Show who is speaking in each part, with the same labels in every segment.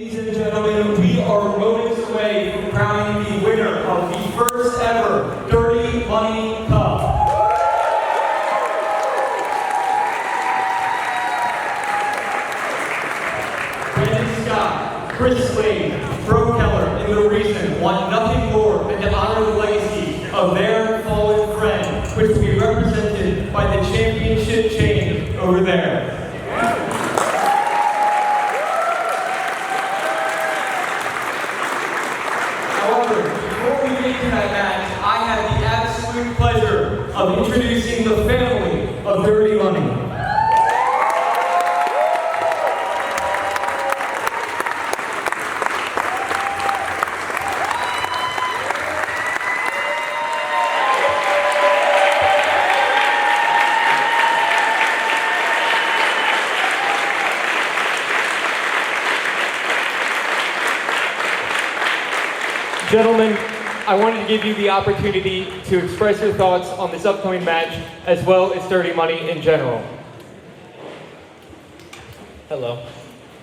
Speaker 1: Ladies and gentlemen, we are moments away from crowning the winner of the first ever Dirty Money Cup. Brandon Scott, Slade, Breaux Keller, and the Reason want nothing more than to honor the legacy of their fallen friend, which will be represented by the championship chain over there. That match, I had the absolute pleasure of introducing the family of Dirty Money. Gentlemen, I wanted to give you the opportunity to express your thoughts on this upcoming match, as well as Dirty Money in general.
Speaker 2: Hello.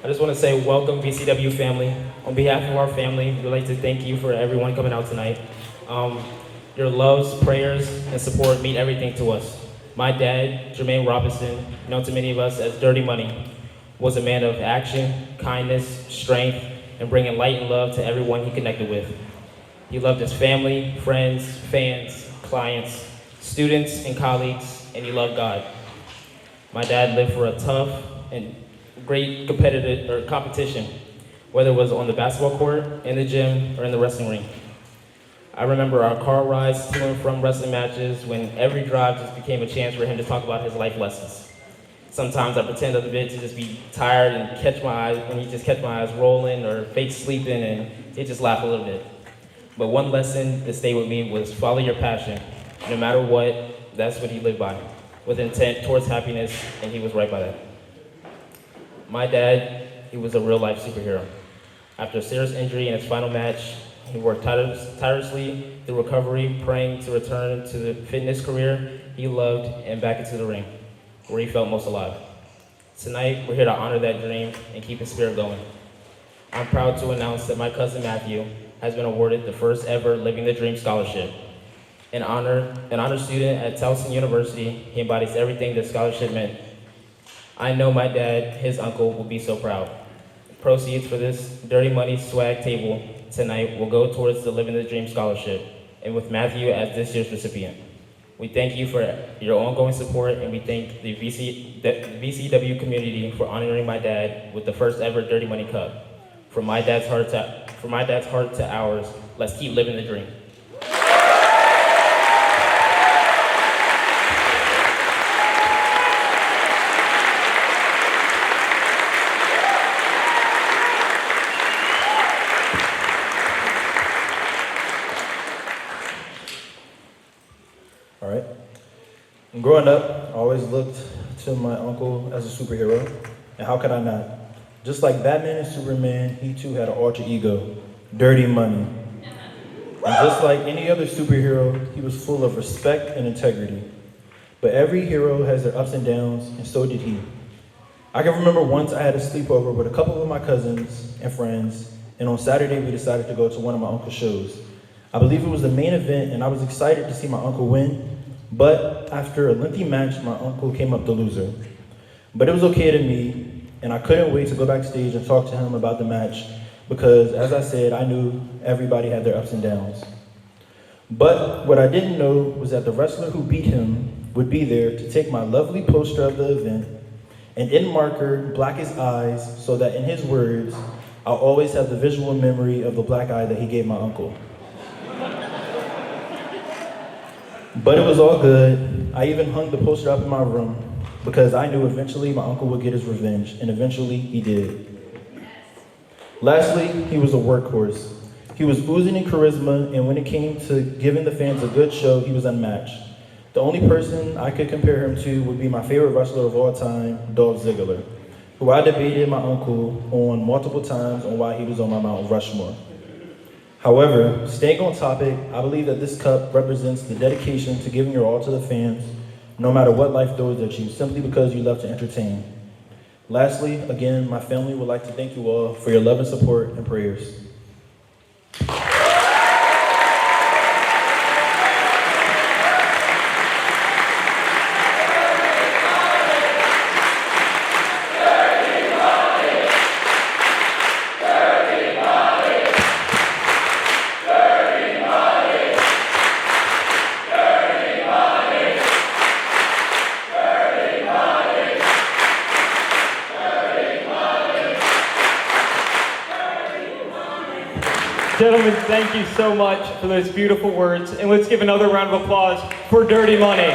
Speaker 2: I just want to say welcome, VCW family. On behalf of our family, we'd like to thank you for everyone coming out tonight. Your loves, prayers, and support mean everything to us. My dad, Jermaine Robinson, known to many of us as Dirty Money, was a man of action, kindness, strength, and bringing light and love to everyone he connected with. He loved his family, friends, fans, clients, students, and colleagues, and he loved God. My dad lived for a tough and great competition, whether it was on the basketball court, in the gym, or in the wrestling ring. I remember our car rides to and from wrestling matches when every drive just became a chance for him to talk about his life lessons. Sometimes I pretend a bit to just be tired and he'd just catch my eyes rolling or fake sleeping, and he'd just laugh a little bit. But one lesson that stayed with me was follow your passion. No matter what, that's what he lived by, with intent towards happiness, and he was right by that. My dad, he was a real life superhero. After a serious injury in his final match, he worked tirelessly through recovery, praying to return to the fitness career he loved and back into the ring, where he felt most alive. Tonight, we're here to honor that dream and keep his spirit going. I'm proud to announce that my cousin Matthew has been awarded the first ever Living the Dream Scholarship. An honor student at Towson University, he embodies everything that scholarship meant. I know my dad, his uncle, will be so proud. Proceeds for this Dirty Money swag table tonight will go towards the Living the Dream Scholarship, and with Matthew as this year's recipient. We thank you for your ongoing support, and we thank the VCW community for honoring my dad with the first ever Dirty Money Cup. From my dad's heart to ours, let's keep living the dream.
Speaker 3: All right. Growing up, I always looked to my uncle as a superhero, and how could I not? Just like Batman and Superman, he too had an alter ego, Dirty Money. And just like any other superhero, he was full of respect and integrity. But every hero has their ups and downs, and so did he. I can remember once I had a sleepover with a couple of my cousins and friends, and on Saturday we decided to go to one of my uncle's shows. I believe it was the main event, and I was excited to see my uncle win, but after a lengthy match, my uncle came up the loser. But it was okay to me, and I couldn't wait to go backstage and talk to him about the match because, as I said, I knew everybody had their ups and downs. But what I didn't know was that the wrestler who beat him would be there to take my lovely poster of the event and in marker black his eyes so that, in his words, I'll always have the visual memory of the black eye that he gave my uncle. But it was all good. I even hung the poster up in my room because I knew eventually my uncle would get his revenge, and eventually he did. Lastly, he was a workhorse. He was oozing in charisma, and when it came to giving the fans a good show, he was unmatched. The only person I could compare him to would be my favorite wrestler of all time, Dolph Ziggler, who I debated my uncle on multiple times on why he was on my Mount Rushmore. However, staying on topic, I believe that this cup represents the dedication to giving your all to the fans, no matter what life throws at you, simply because you love to entertain. Lastly, again, my family would like to thank you all for your love and support and prayers.
Speaker 1: Gentlemen, thank you so much for those beautiful words. And let's give another round of applause for Dirty Money.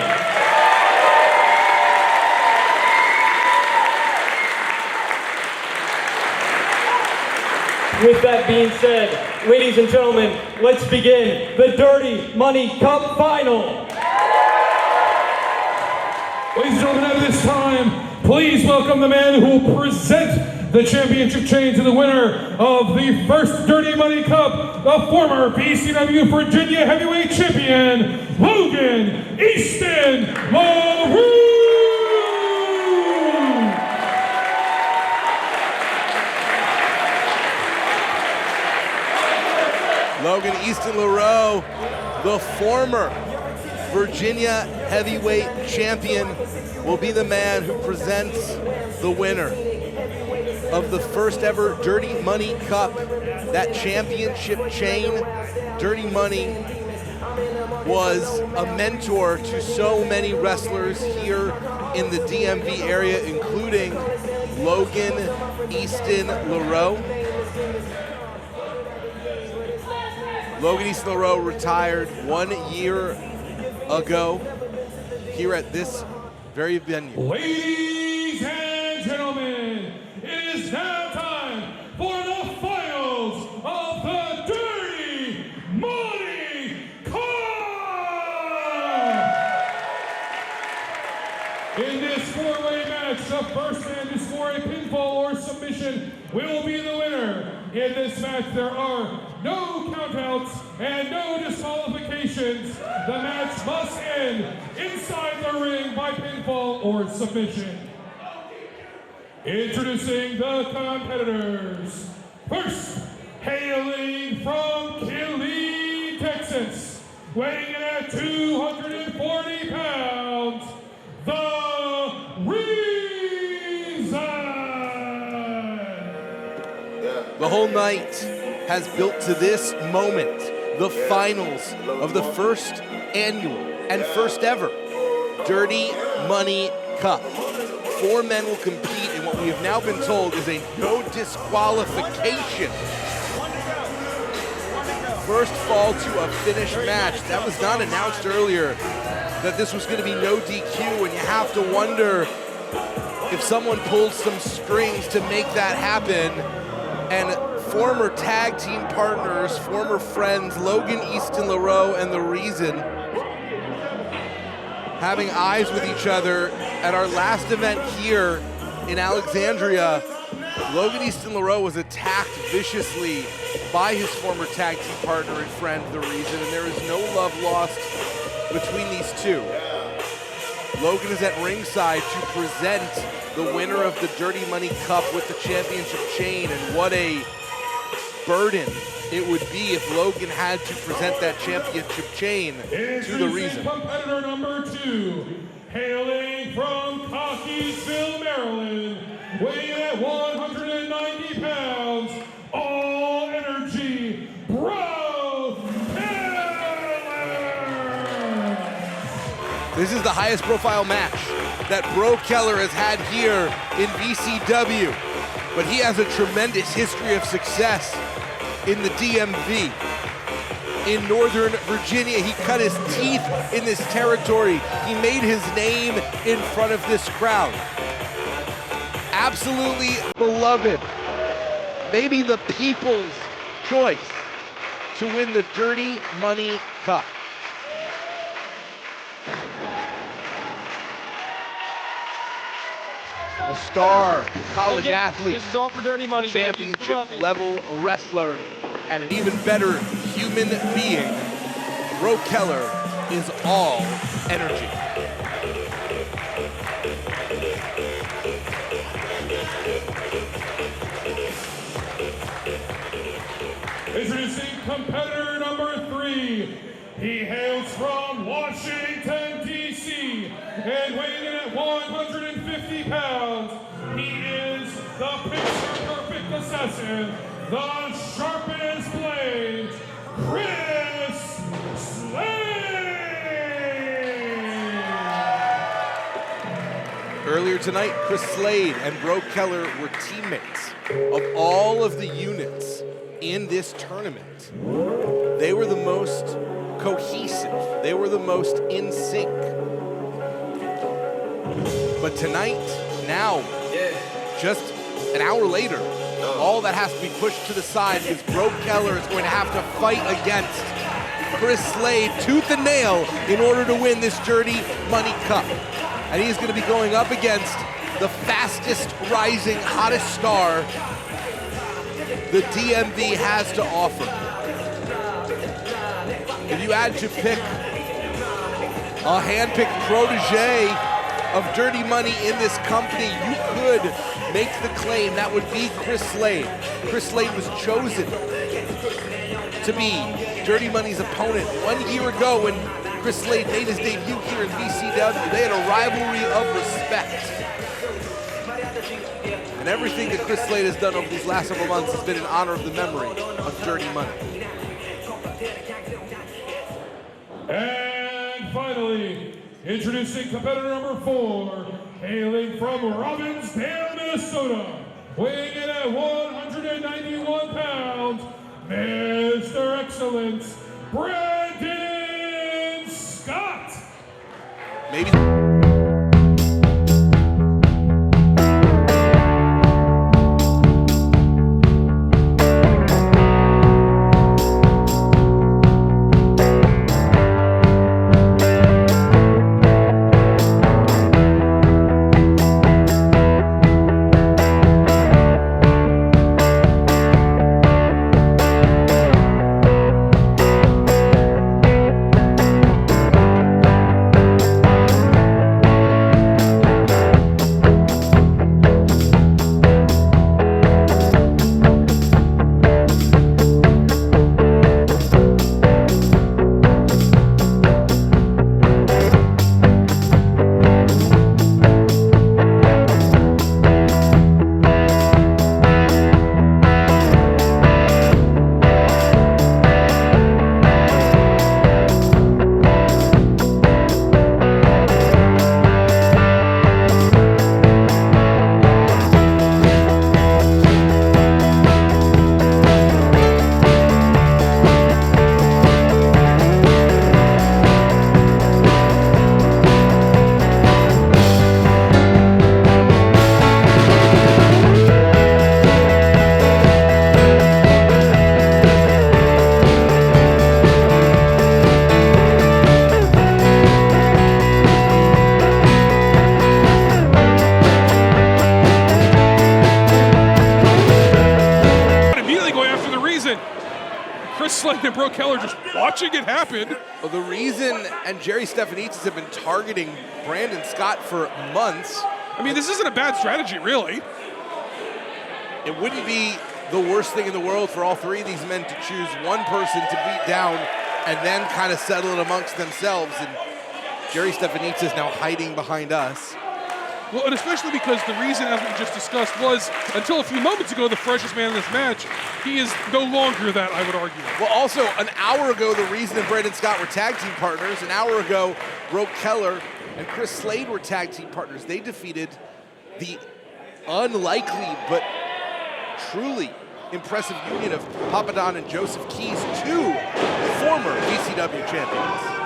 Speaker 1: With that being said, ladies and gentlemen, let's begin the Dirty Money Cup Final.
Speaker 4: Ladies and gentlemen, at this time, please welcome the man who will present the championship chain to the winner of the first Dirty Money Cup, the former BCW Virginia Heavyweight Champion, Logan Easton LaRue.
Speaker 5: Logan Easton LaRue, the former Virginia Heavyweight Champion, will be the man who presents the winner of the first ever Dirty Money Cup, that championship chain. Dirty Money was a mentor to so many wrestlers here in the DMV area, including Logan Easton LaRue. Logan Easton LaRue retired 1 year ago here at this very venue.
Speaker 4: Ladies and gentlemen, it is now time for the finals of the Dirty Money Cup! In this four-way match, the first man to score a pinfall or submission will be the winner. In this match, there are no countouts and no disqualifications. The match must end inside the ring by pinfall or submission. Introducing the competitors. First, hailing from Killeen, Texas, weighing in at 240 pounds, the Reason.
Speaker 5: The whole night has built to this moment, the finals of the first annual and first ever Dirty Money Cup. 4 men will compete in what we have now been told is a no disqualification first fall to a finish match. That was not announced earlier, that this was going to be no DQ, and you have to wonder if someone pulled some strings to make that happen. And former tag team partners, former friends, Logan Easton LaRue and The Reason, having eyes with each other at our last event here in Alexandria. Logan Easton LaRue was attacked viciously by his former tag team partner and friend, The Reason, and there is no love lost between these two. Logan is at ringside to present the winner of the Dirty Money Cup with the championship chain, and what a burden it would be if Logan had to present that championship chain to The Reason.
Speaker 4: Competitor number 2, hailing from Cockeysville, Maryland, weighing at 190 pounds, all energy, Breaux Keller.
Speaker 5: This is the highest profile match that Breaux Keller has had here in VCW, but he has a tremendous history of success in the DMV. In Northern Virginia, he cut his teeth in this territory. He made his name in front of this crowd. Absolutely beloved. Maybe the people's choice to win the Dirty Money Cup. A star college athlete,
Speaker 1: This is all for Dirty Money.
Speaker 5: championship level wrestler, and an even better human being. Breaux Keller is all energy.
Speaker 4: Introducing competitor number 3. He hails from Washington, D.C. and weighing in at 150 pounds. He is the picture-perfect assassin, the sharpest blade, Chris Slade!
Speaker 5: Earlier tonight, Chris Slade and Breaux Keller were teammates. Of all of the units in this tournament, they were the most cohesive. They were the most in sync. But tonight, now, just an hour later, all that has to be pushed to the side because Breaux Keller is going to have to fight against Chris Slade tooth and nail in order to win this Dirty Money Cup. And he's going to be going up against the fastest rising, hottest star the DMV has to offer. If you had to pick a hand-picked protege of Dirty Money in this company, you could make the claim that would be Chris Slade. Chris Slade was chosen to be Dirty Money's opponent 1 year ago when Chris Slade made his debut here in VCW. They had a rivalry of respect. And everything that Chris Slade has done over these last several months has been in honor of the memory of Dirty Money.
Speaker 4: And finally, introducing competitor number 4, hailing from Robbinsdale, Minnesota, weighing in at 191 pounds, Mr. Excellence, Brandon Scott.
Speaker 5: Maybe.
Speaker 4: Slade and Breaux Keller just watching it happen.
Speaker 5: Well, the reason, and Jerry Stefanidis have been targeting Brandon Scott for months.
Speaker 4: I mean, this isn't a bad strategy, really.
Speaker 5: It wouldn't be the worst thing in the world for all three of these men to choose one person to beat down and then kind of settle it amongst themselves. And Jerry Stefanidis is now hiding behind us.
Speaker 4: Well, and especially because the reason, as we just discussed, was until a few moments ago the freshest man in this match. He is no longer that, I would argue.
Speaker 5: Well, also, an hour ago, the reason that Brandon Scott were tag team partners, an hour ago, Breaux Keller and Chris Slade were tag team partners. They defeated the unlikely but truly impressive union of Papadon and Joseph Keys, two former VCW champions.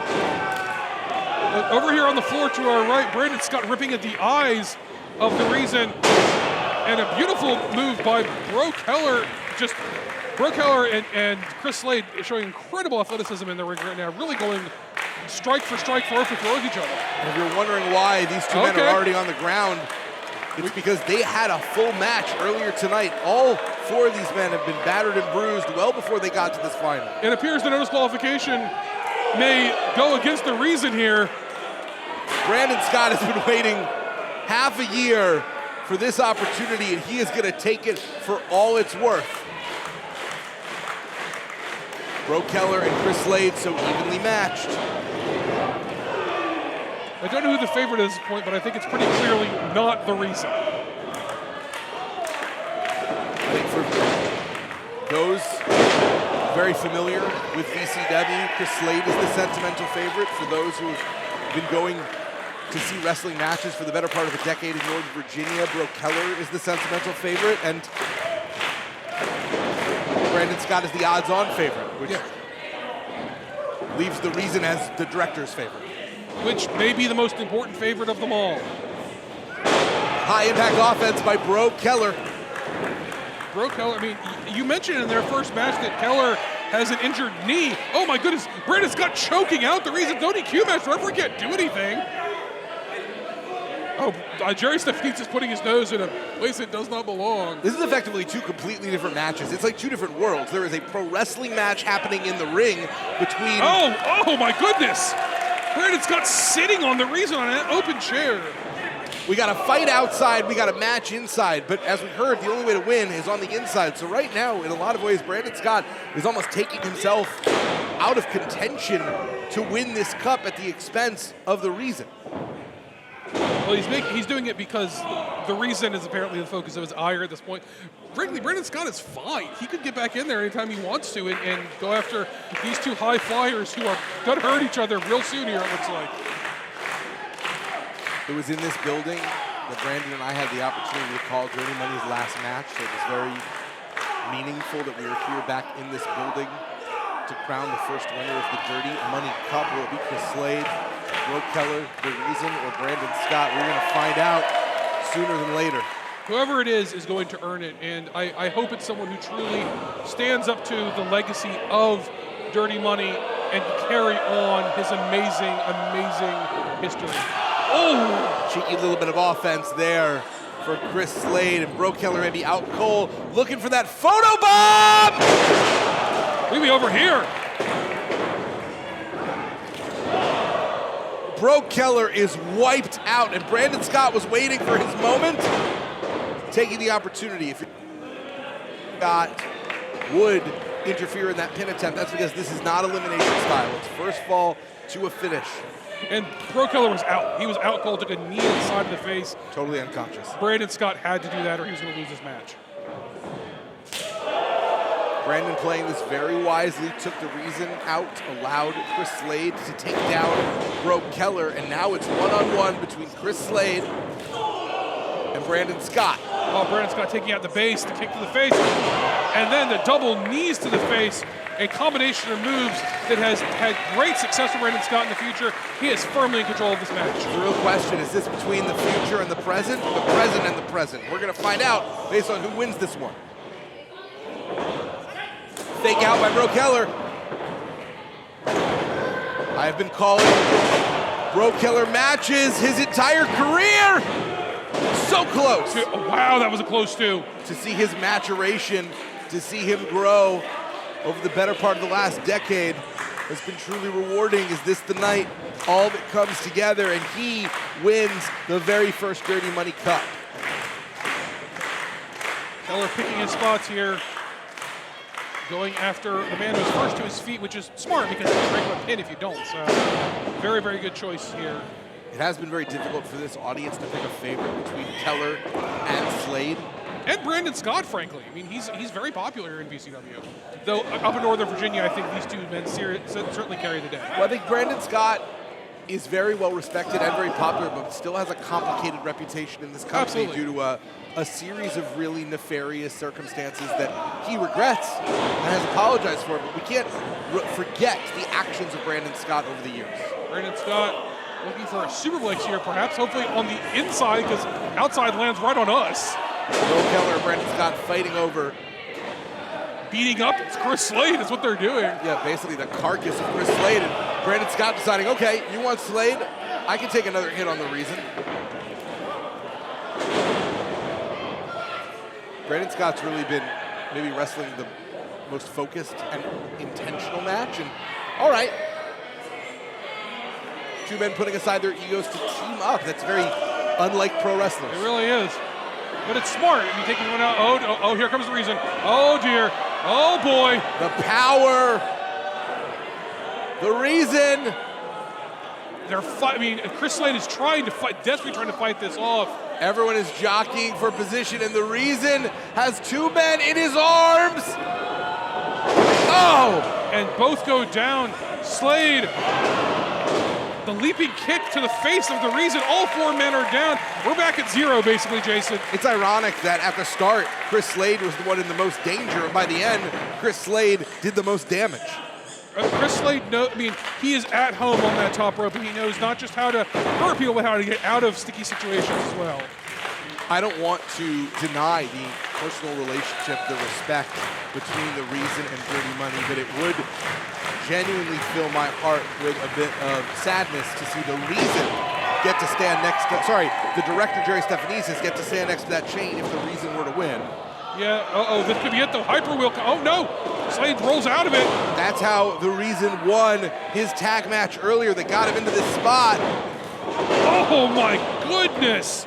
Speaker 4: Over here on the floor to our right, Brandon Scott ripping at the eyes of the reason, and a beautiful move by Breaux Keller. Just Breaux Keller and Chris Slade showing incredible athleticism in the ring right now, really going strike for strike, throw for throw with each other.
Speaker 5: And if you're wondering why these two men are already on the ground, it's because they had a full match earlier tonight. All four of these men have been battered and bruised well before they got to this final.
Speaker 4: It appears the no disqualification may go against the reason here.
Speaker 5: Brandon Scott has been waiting half a year for this opportunity, and he is going to take it for all it's worth. Breaux Keller and Chris Slade so evenly matched.
Speaker 4: I don't know who the favorite is at this point, but I think it's pretty clearly not the reason.
Speaker 5: I think for those very familiar with VCW, Chris Slade is the sentimental favorite. For those who have been going to see wrestling matches for the better part of a decade in Northern Virginia, Breaux Keller is the sentimental favorite, and Brandon Scott is the odds-on favorite, which leaves the reason as the director's favorite.
Speaker 4: Which may be the most important favorite of them all.
Speaker 5: High-impact offense by Breaux Keller.
Speaker 4: Breaux Keller, I mean, you mentioned in their first match that Keller has an injured knee. Oh my goodness, Brandon Scott choking out the reason no DQ match, referee can't do anything. Oh, Jerry Stefanitz is putting his nose in a place it does not belong.
Speaker 5: This is effectively two completely different matches. It's like two different worlds. There is a pro wrestling match happening in the ring between...
Speaker 4: Oh my goodness! Brandon Scott sitting on the reason on an open chair.
Speaker 5: We got a fight outside, we got a match inside, but as we heard, the only way to win is on the inside. So right now, in a lot of ways, Brandon Scott is almost taking himself out of contention to win this cup at the expense of the reason.
Speaker 4: Well, he's doing it because the reason is apparently the focus of his ire at this point. Frankly, Brandon Scott is fine. He could get back in there anytime he wants to and go after these two high flyers who are going to hurt each other real soon here, it looks like.
Speaker 5: It was in this building that Brandon and I had the opportunity to call Dirty Money's last match, so it was very meaningful that we were here back in this building to crown the first winner of the Dirty Money Cup. Will it be Chris Slade, Breaux Keller, The Reason, or Brandon Scott? We're going to find out sooner than later.
Speaker 4: Whoever it is going to earn it, and I hope it's someone who truly stands up to the legacy of Dirty Money and carry on his amazing, amazing history. Oh!
Speaker 5: Cheeky little bit of offense there for Chris Slade, and Breaux Keller maybe out cold, looking for that photo bomb!
Speaker 4: Maybe over here.
Speaker 5: Breaux Keller is wiped out, and Brandon Scott was waiting for his moment, taking the opportunity. If Scott would interfere in that pin attempt, that's because this is not elimination style. It's first fall to a finish.
Speaker 4: And Breaux Keller was out. He was out cold, took a knee to the side of the face.
Speaker 5: Totally unconscious.
Speaker 4: Brandon Scott had to do that or he was going to lose his match.
Speaker 5: Brandon playing this very wisely, took the reason out, allowed Chris Slade to take down Breaux Keller, and now it's one-on-one between Chris Slade and Brandon Scott.
Speaker 4: Oh, Brandon Scott taking out the base, the kick to the face, and then the double knees to the face. A combination of moves that has had great success for Brandon Scott in the future. He is firmly in control of this match.
Speaker 5: The real question, is this between the future and the present and the present? We're going to find out based on who wins this one. Fake out by Breaux Keller. I have been calling Breaux Keller matches his entire career. So close.
Speaker 4: Wow, that was a close two.
Speaker 5: To see his maturation, to see him grow over the better part of the last decade has been truly rewarding. Is this the night all of it comes together and he wins the very first Dirty Money Cup?
Speaker 4: Keller picking his spots here, going after the man who's first to his feet, which is smart because it's a regular pin if you don't. So very, very good choice here.
Speaker 5: It has been very difficult for this audience to pick a favorite between Keller and Slade.
Speaker 4: And Brandon Scott, frankly. I mean, he's very popular here in VCW. Though up in Northern Virginia, I think these two men certainly carry the day.
Speaker 5: Well, I think Brandon Scott is very well respected and very popular, but still has a complicated reputation in this company.
Speaker 4: Absolutely.
Speaker 5: Due to a series of really nefarious circumstances that he regrets and has apologized for. But we can't forget the actions of Brandon Scott over the years.
Speaker 4: Brandon Scott looking for a superplex here, perhaps, hopefully on the inside, because outside lands right on us.
Speaker 5: Breaux Keller and Brandon Scott fighting over.
Speaker 4: Beating up Chris Slade is what they're doing.
Speaker 5: Yeah, basically the carcass of Chris Slade, and Brandon Scott deciding, okay, you want Slade? I can take another hit on the reason. Brandon Scott's really been maybe wrestling the most focused and intentional match, and all right. Two men putting aside their egos to team up. That's very unlike pro wrestlers.
Speaker 4: It really is. But it's smart. I mean, taking one out. Oh, here comes the reason. Oh, dear. Oh, boy.
Speaker 5: The power The Reason.
Speaker 4: Chris Slade is trying to fight, desperately trying to fight this off.
Speaker 5: Everyone is jockeying for position, and The Reason has two men in his arms. Oh!
Speaker 4: And both go down. Slade, the leaping kick to the face of The Reason. All four men are down. We're back at 0, basically, Jason.
Speaker 5: It's ironic that at the start, Chris Slade was the one in the most danger, and by the end, Chris Slade did the most damage.
Speaker 4: Chris Slade, he is at home on that top rope, and he knows not just how to hurt people, but how to get out of sticky situations as well.
Speaker 5: I don't want to deny the personal relationship, the respect between The Reason and Dirty Money, but it would genuinely fill my heart with a bit of sadness to see The Reason get to stand next to, the director, Jerry Stephanisis, get to stand next to that chain if The Reason were to win.
Speaker 4: Yeah, this could be it, though. Hyper wheel, oh no! Slade rolls out of it.
Speaker 5: That's how The Reason won his tag match earlier that got him into this spot.
Speaker 4: Oh my goodness!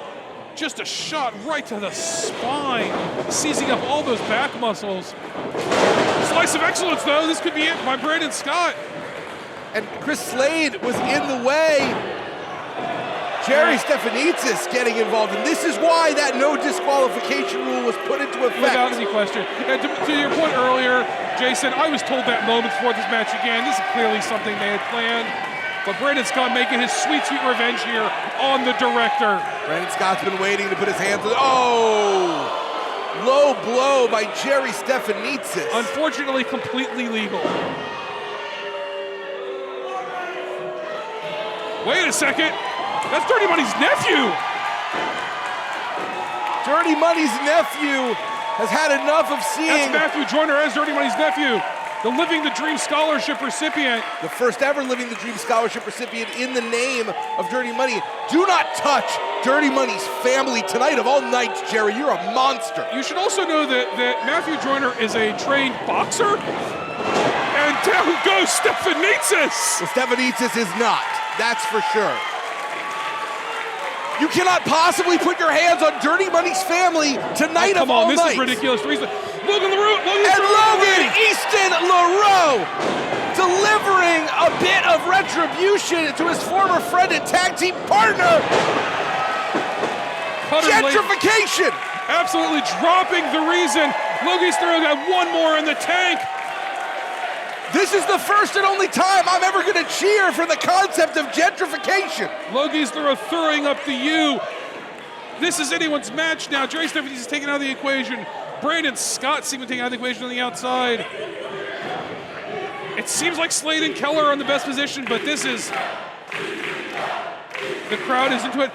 Speaker 4: Just a shot right to the spine, seizing up all those back muscles. Slice of excellence, though. This could be it by Brandon Scott.
Speaker 5: And Chris Slade was in the way. Jerry Stephanitis getting involved, and this is why that no disqualification rule was put into effect.
Speaker 4: Without any question. And to your point earlier, Jason, I was told that moments before this match began. This is clearly something they had planned. But Brandon Scott making his sweet, sweet revenge here on the director.
Speaker 5: Brandon Scott's been waiting to put his hands on. Oh! Low blow by Jerry Stephanitis.
Speaker 4: Unfortunately, completely legal. Wait a second. That's Dirty Money's nephew.
Speaker 5: Dirty Money's nephew has had enough of seeing.
Speaker 4: That's Matthew Joyner as Dirty Money's nephew. The Living the Dream Scholarship recipient.
Speaker 5: The first ever Living the Dream Scholarship recipient in the name of Dirty Money. Do not touch Dirty Money's family tonight of all nights, Jerry. You're a monster.
Speaker 4: You should also know that Matthew Joyner is a trained boxer. And down goes Stephanitis.
Speaker 5: Well, Stephanitis is not. That's for sure. You cannot possibly put your hands on Dirty Money's family tonight of all nights.
Speaker 4: Come on, this is ridiculous. Logan
Speaker 5: Easton LaRoe delivering a bit of retribution to his former friend and tag team partner. Gentrification.
Speaker 4: Absolutely dropping The Reason. Logan Easton got one more in the tank.
Speaker 5: This is the first and only time I'm ever going to cheer for the concept of gentrification.
Speaker 4: Logan's throwing up the U. This is anyone's match now. Jerry Stephanitis is taken out of the equation. Brandon Scott seems to be taken out of the equation on the outside. It seems like Slade and Keller are in the best position, but this is... The crowd is into it.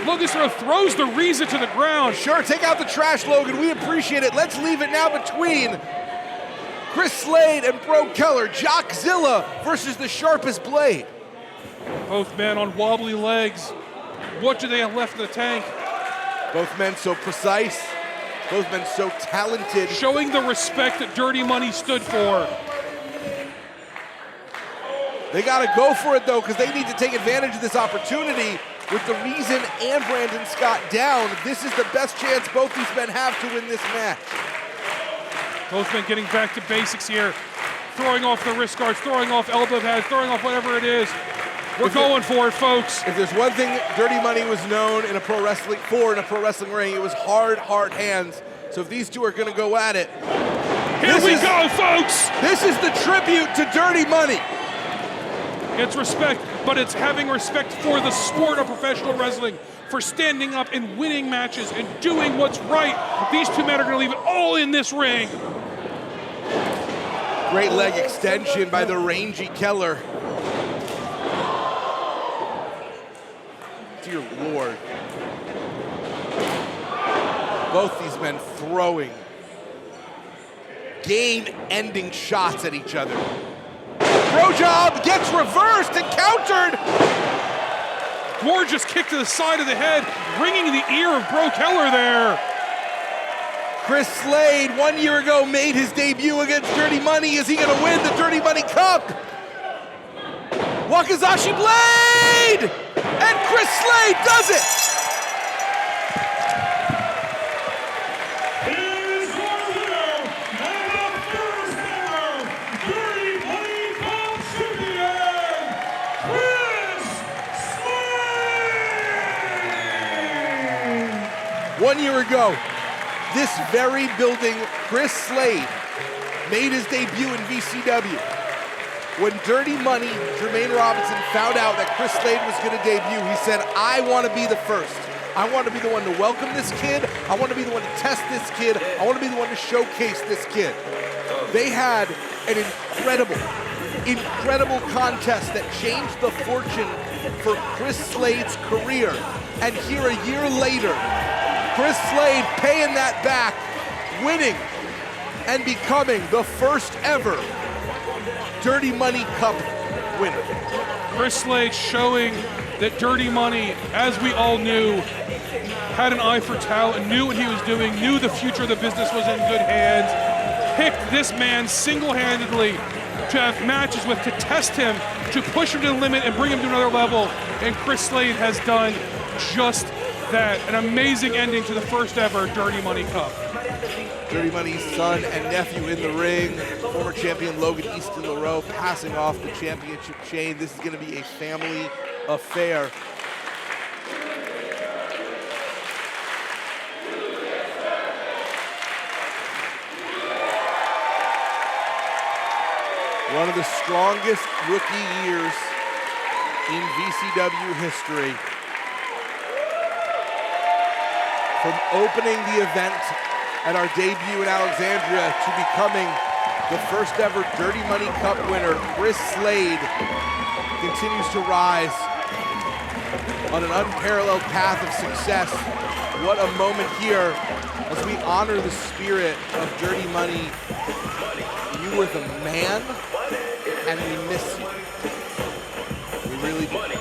Speaker 4: Logan throws The Reason to the ground.
Speaker 5: Sure, take out the trash, Logan. We appreciate it. Let's leave it now between Chris Slade and Breaux Keller. Jockzilla versus the sharpest blade.
Speaker 4: Both men on wobbly legs. What do they have left in the tank?
Speaker 5: Both men so precise. Both men so talented.
Speaker 4: Showing the respect that Dirty Money stood for.
Speaker 5: They got to go for it, though, because they need to take advantage of this opportunity. With The Reason and Brandon Scott down, this is the best chance both these men have to win this match.
Speaker 4: Both men getting back to basics here. Throwing off the wrist guards, throwing off elbow pads, throwing off whatever it is. We're going for it, folks.
Speaker 5: If there's one thing Dirty Money was known in a pro wrestling ring, it was hard hands. So if these two are going to go at it,
Speaker 4: here we go, folks.
Speaker 5: This is the tribute to Dirty Money.
Speaker 4: It's respect, but it's having respect for the sport of professional wrestling, for standing up and winning matches and doing what's right. These two men are going to leave it all in this ring.
Speaker 5: Great leg extension by the rangy Keller. Dear Lord. Both these men throwing game-ending shots at each other. Bro job gets reversed and countered.
Speaker 4: Gorgeous kick to the side of the head, ringing the ear of Breaux Keller there.
Speaker 5: Chris Slade, 1 year ago, made his debut against Dirty Money. Is he going to win the Dirty Money Cup? Wakizashi Blade! And Chris Slade does it! 1 year ago, this very building, Chris Slade made his debut in VCW. When Dirty Money, Jermaine Robinson, found out that Chris Slade was going to debut, he said, I want to be the first. I want to be the one to welcome this kid. I want to be the one to test this kid. I want to be the one to showcase this kid. They had an incredible contest that changed the fortune for Chris Slade's career. And here a year later, Chris Slade paying that back, winning, and becoming the first ever Dirty Money Cup winner.
Speaker 4: Chris Slade showing that Dirty Money, as we all knew, had an eye for talent, knew what he was doing, knew the future of the business was in good hands, picked this man single-handedly to have matches with, to test him, to push him to the limit and bring him to another level, and Chris Slade has done just that. An amazing ending to the first ever Dirty Money Cup.
Speaker 5: Dirty Money's son and nephew in the ring. Former champion Logan Easton LaRoe passing off the championship chain. This is going to be a family affair. One of the strongest rookie years in VCW history. From opening the event at our debut in Alexandria to becoming the first ever Dirty Money Cup winner, Chris Slade continues to rise on an unparalleled path of success. What a moment here as we honor the spirit of Dirty Money. You were the man, and we miss you. We really do.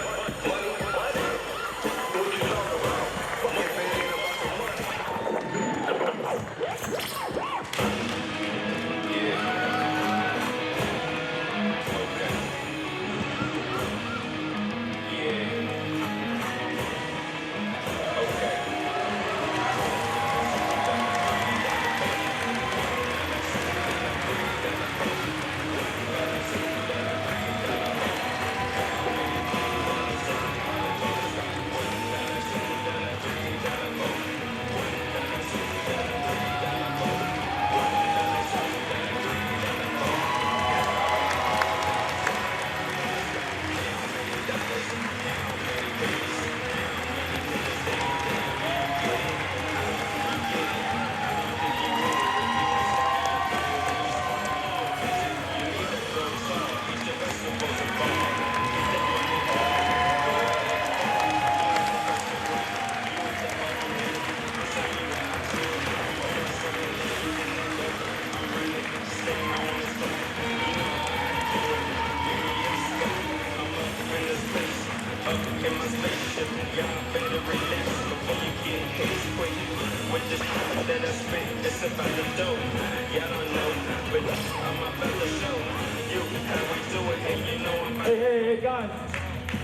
Speaker 1: Hey, guys.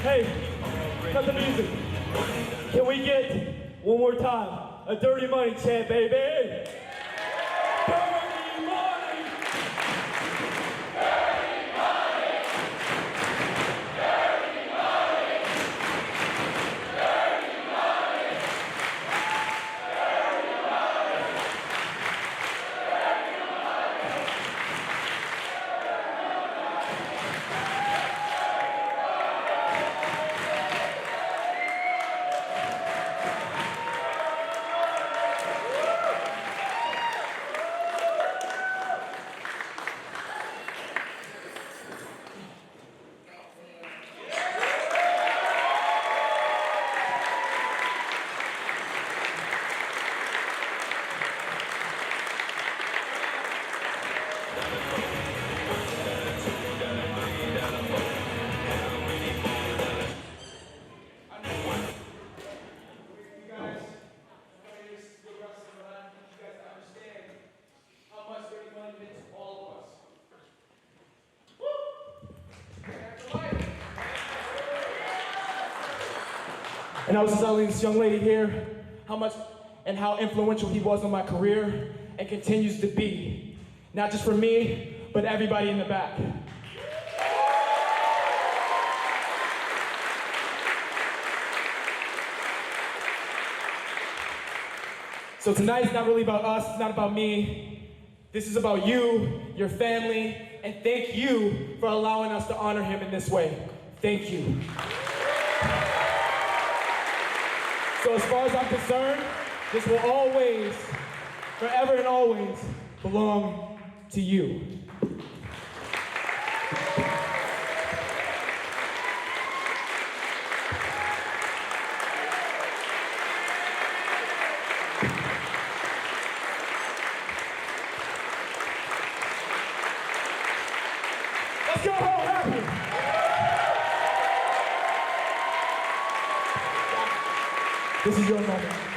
Speaker 1: Hey, cut the music. Can we get one more time a Dirty Money chant, baby? Dirty Money! Dirty Money! Dirty Money! Dirty Money! Dirty Money! And I was telling this young lady here how much and how influential he was on my career and continues to be. Not just for me, but everybody in the back. So tonight's not really about us, it's not about me. This is about you, your family, and thank you for allowing us to honor him in this way. Thank you. So as far as I'm concerned, this will always, forever and always, belong to you. Let's go home happy. This is your moment.